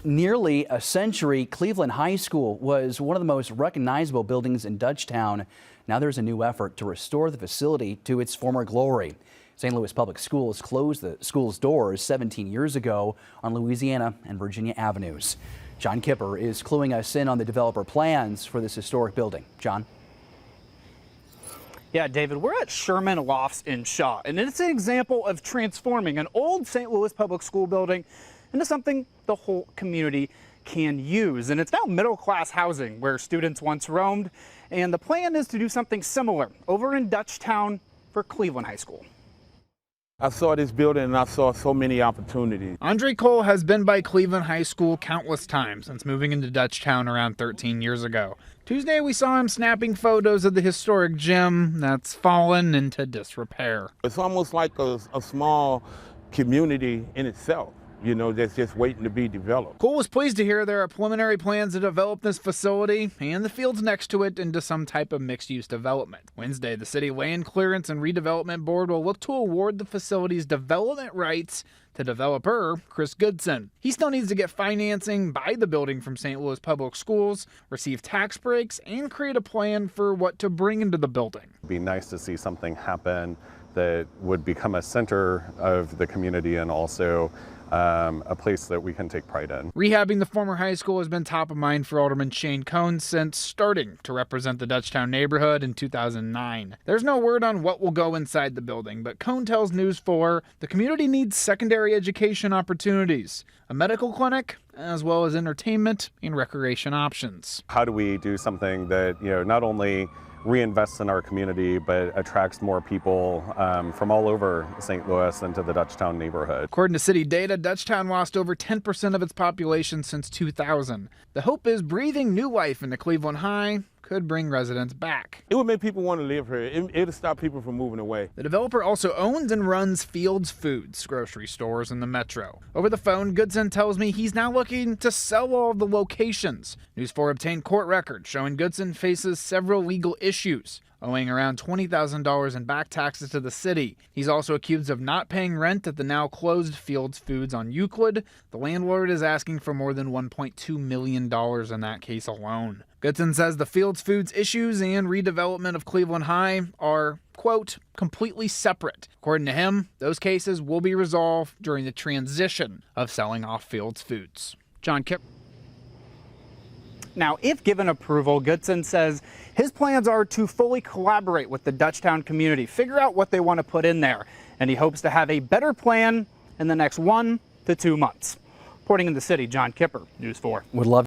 nearly a century, Cleveland High School was one of the most recognizable buildings in Dutchtown. Now there's a new effort to restore the facility to its former glory. St. Louis Public Schools closed the school's doors 17 years ago on Louisiana and Virginia Avenues. John Kipper is cluing us in on the developer plans for this historic building. John? Yeah, David, we're at Sherman Lofts in Shaw, and it's an example of transforming an old St. Louis public school building into something the whole community can use. And it's now middle-class housing where students once roamed, and the plan is to do something similar over in Dutchtown for Cleveland High School. I saw this building and I saw so many opportunities. Andre Cole has been by Cleveland High School countless times since moving into Dutchtown around 13 years ago. Tuesday, we saw him snapping photos of the historic gym that's fallen into disrepair. It's almost like a small community in itself, you know, that's just waiting to be developed. Cole was pleased to hear there are preliminary plans to develop this facility and the fields next to it into some type of mixed-use development. Wednesday, the City Land Clearance and Redevelopment Board will look to award the facility's development rights to developer Chris Goodson. He still needs to get financing, buy the building from St. Louis Public Schools, receive tax breaks, and create a plan for what to bring into the building. It'd be nice to see something happen that would become a center of the community and also a place that we can take pride in. Rehabbing the former high school has been top of mind for Alderman Shane Cohn since starting to represent the Dutchtown neighborhood in 2009. There's no word on what will go inside the building, but Cohn tells News 4 the community needs secondary education opportunities, a medical clinic, as well as entertainment and recreation options. How do we do something that, you know, not only reinvests in our community, but attracts more people from all over St. Louis into the Dutchtown neighborhood. According to city data, Dutchtown lost over 10% of its population since 2000. The hope is breathing new life into Cleveland High could bring residents back. It would make people want to live here. It'll stop people from moving away. The developer also owns and runs Fields Foods, grocery stores in the metro. Over the phone, Goodson tells me he's now looking to sell all of the locations. News 4 obtained court records showing Goodson faces several legal issues, owing around $20,000 in back taxes to the city. He's also accused of not paying rent at the now closed Fields Foods on Euclid. The landlord is asking for more than $1.2 million in that case alone. Goodson says the Fields Foods issues and redevelopment of Cleveland High are, quote, completely separate. According to him, those cases will be resolved during the transition of selling off Fields Foods. John Kip. Now, if given approval, Goodson says his plans are to fully collaborate with the Dutchtown community, figure out what they want to put in there, and he hopes to have a better plan in the next 1 to 2 months. Reporting in the city, John Kipper, News 4. Would love